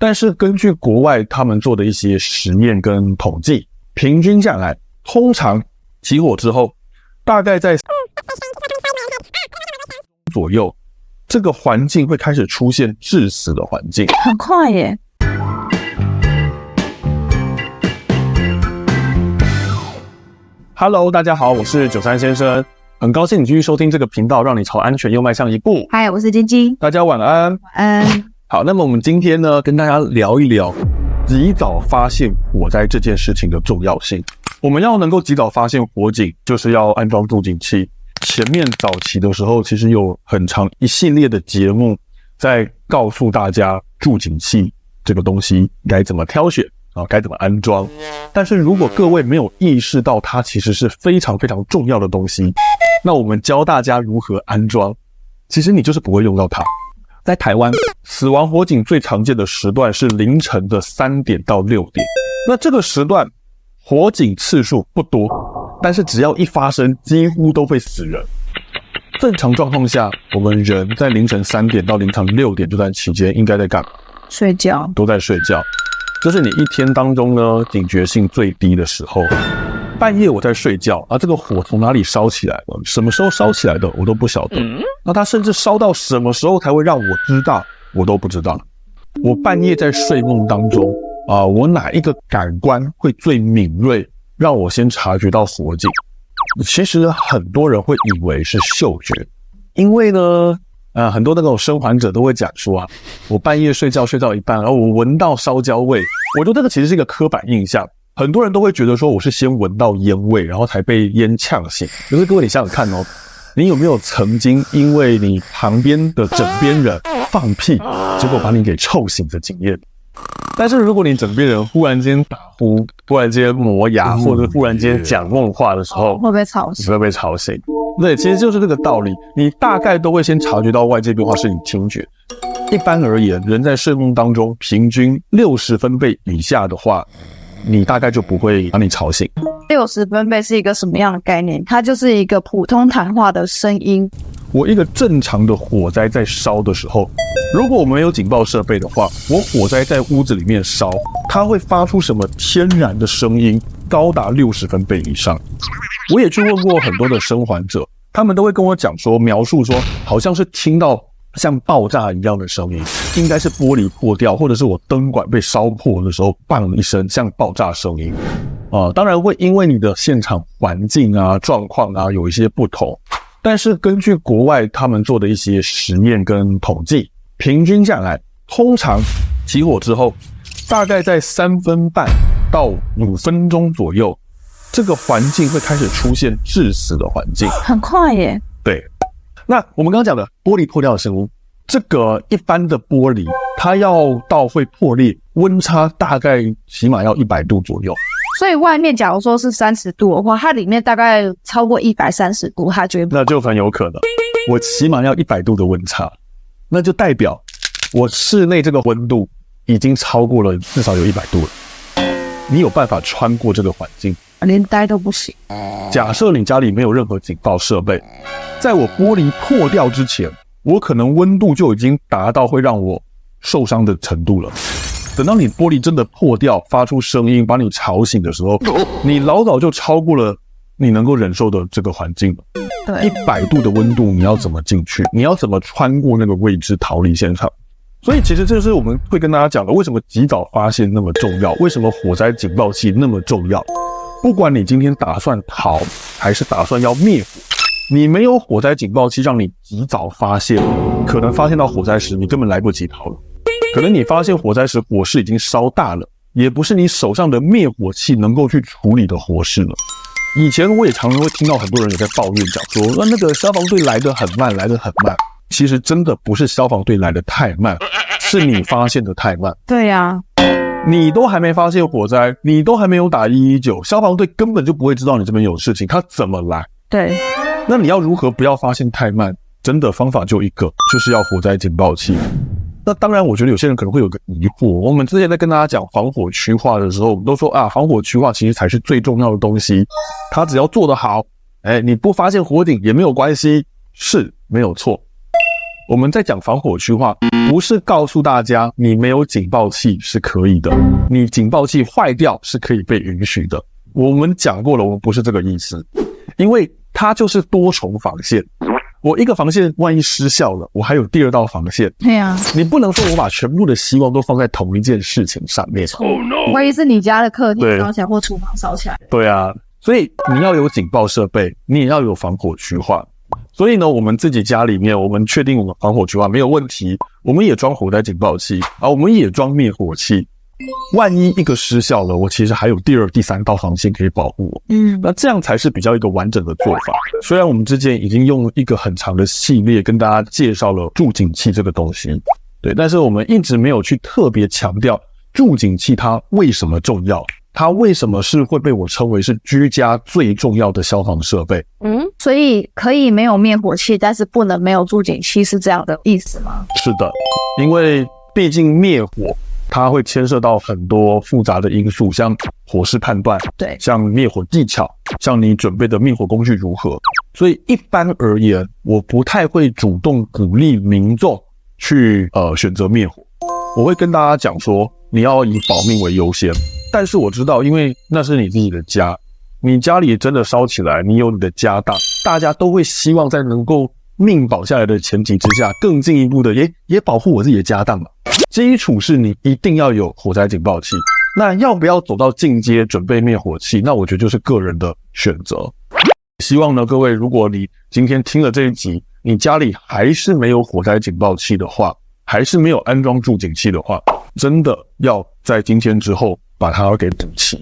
但是根据国外他们做的一些实验跟统计，平均下来，通常起火之后，大概在左右，这个环境会开始出现致死的环境。很快耶。Hello， 大家好，我是93先生，很高兴你继续收听这个频道，让你朝安全又迈向一步。嗨，我是晶晶。大家晚安。晚安。好，那么我们今天呢，跟大家聊一聊及早发现火灾这件事情的重要性。我们要能够及早发现火警，就是要安装助警器。前面早期的时候，其实有很长一系列的节目在告诉大家助警器这个东西该怎么挑选该怎么安装。但是如果各位没有意识到它其实是非常非常重要的东西，那我们教大家如何安装，其实你就是不会用到它。在台湾，死亡火警最常见的时段是凌晨的3点到6点。那这个时段火警次数不多，但是只要一发生，几乎都会死人。正常状况下，我们人在凌晨3点到凌晨6点这段期间应该在干嘛？睡觉。都在睡觉。这是你一天当中呢警觉性最低的时候。半夜我在睡觉这个火从哪里烧起来的，什么时候烧起来的我都不晓得。那它甚至烧到什么时候才会让我知道，我都不知道。我半夜在睡梦当中我哪一个感官会最敏锐，让我先察觉到火警？其实很多人会以为是嗅觉，因为呢很多那种生还者都会讲说我半夜睡觉睡到一半，然后我闻到烧焦味。我觉得这个其实是一个刻板印象，很多人都会觉得说我是先闻到烟味，然后才被烟呛醒。可是各位你想想看你有没有曾经因为你旁边的枕边人放屁，结果把你给臭醒的经验？但是如果你枕边人忽然间打呼，忽然间磨牙，或者忽然间讲梦话的时候，会被吵醒？你会被吵醒。对，其实就是这个道理。你大概都会先察觉到外界变化是你听觉。一般而言，人在睡梦当中平均60分贝以下的话，你大概就不会把你吵醒。60分贝是一个什么样的概念？它就是一个普通谈话的声音。我一个正常的火灾在烧的时候，如果我们没有警报设备的话，我火灾在屋子里面烧，它会发出什么天然的声音，高达60分贝以上。我也去问过很多的生还者，他们都会跟我讲说，描述说好像是听到像爆炸一样的声音，应该是玻璃破掉，或者是我灯管被烧破的时候砰一声像爆炸声音当然会因为你的现场环境状况有一些不同。但是根据国外他们做的一些实验跟统计，平均下来，通常起火之后，大概在3分半到5分钟左右，这个环境会开始出现致死的环境。很快耶。对。那我们刚刚讲的玻璃破掉的声音，这个一般的玻璃，它要到会破裂，温差大概起码要100度左右。所以外面假如说是30度的话，它里面大概超过130度，它就会那就很有可能。我起码要100度的温差，那就代表我室内这个温度已经超过了至少有100度了。你有办法穿过这个环境？连待都不行。假设你家里没有任何警报设备，在我玻璃破掉之前，我可能温度就已经达到会让我受伤的程度了。等到你玻璃真的破掉，发出声音把你吵醒的时候，你老早就超过了你能够忍受的这个环境了。对，100度的温度你要怎么进去？你要怎么穿过那个位置逃离现场？所以其实这是我们会跟大家讲的，为什么及早发现那么重要，为什么火灾警报器那么重要。不管你今天打算逃还是打算要灭火，你没有火灾警报器让你及早发现，可能发现到火灾时你根本来不及逃了。可能你发现火灾时火势已经烧大了，也不是你手上的灭火器能够去处理的火势了。以前我也常常会听到很多人有在抱怨讲说那个消防队来得很慢，来得很慢。其实真的不是消防队来得太慢，是你发现的太慢。对啊，你都还没发现火灾，你都还没有打119，消防队根本就不会知道你这边有事情，他怎么来？对。那你要如何不要发现太慢？真的方法就一个，就是要火灾警报器。那当然我觉得有些人可能会有个疑惑，我们之前在跟大家讲防火区划的时候，我们都说防火区划其实才是最重要的东西，它只要做得好，你不发现火警也没有关系，是没有错。我们在讲防火区的话，不是告诉大家你没有警报器是可以的，你警报器坏掉是可以被允许的。我们讲过了，我们不是这个意思，因为它就是多重防线。我一个防线万一失效了，我还有第二道防线。对啊，你不能说我把全部的希望都放在同一件事情上面。万一是你家的客厅烧起来或厨房烧起来。对啊，所以你要有警报设备，你也要有防火区划。所以呢，我们自己家里面，我们确定我们防火区划没有问题，我们也装火灾警报器啊，我们也装灭火器。万一一个失效了，我其实还有第二、第三道防线可以保护我。那这样才是比较一个完整的做法。虽然我们之前已经用一个很长的系列跟大家介绍了助警器这个东西，对，但是我们一直没有去特别强调助警器它为什么重要。它为什么是会被我称为是居家最重要的消防设备？所以可以没有灭火器，但是不能没有助警器，是这样的意思吗？是的，因为毕竟灭火它会牵涉到很多复杂的因素，像火势判断，对，像灭火技巧，像你准备的灭火工具如何。所以一般而言，我不太会主动鼓励民众去选择灭火。我会跟大家讲说，你要以保命为优先。但是我知道，因为那是你自己的家，你家里真的烧起来，你有你的家当，大家都会希望在能够命保下来的前提之下，更进一步的也保护我自己的家当嘛。基础是你一定要有火灾警报器，那要不要走到进阶准备灭火器，那我觉得就是个人的选择。希望呢，各位，如果你今天听了这一集，你家里还是没有火灾警报器的话，还是没有安装助警器的话，真的要在今天之后把它给补齐。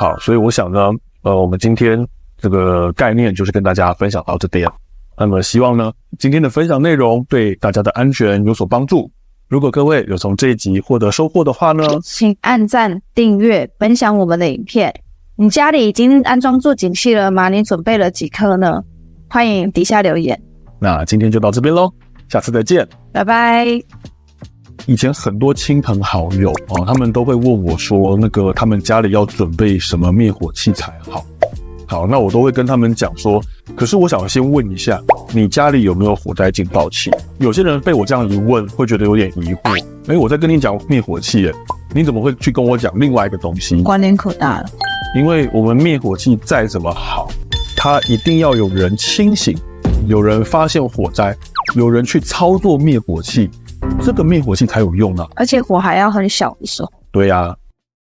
好，所以我想呢，我们今天这个概念就是跟大家分享到这边。那么希望呢，今天的分享内容对大家的安全有所帮助。如果各位有从这一集获得收获的话呢，请按赞、订阅、分享我们的影片。你家里已经安装助警器了吗？你准备了几颗呢？欢迎底下留言。那今天就到这边咯，下次再见，拜拜。以前很多亲朋好友他们都会问我说，他们家里要准备什么灭火器材好。好，那我都会跟他们讲说，可是我想先问一下，你家里有没有火灾警报器？有些人被我这样一问，会觉得有点疑惑。我在跟你讲灭火器你怎么会去跟我讲另外一个东西？关联可大了。因为我们灭火器再怎么好，它一定要有人清醒，有人发现火灾，有人去操作灭火器，这个灭火器才有用啊。而且火还要很小的时候。对啊，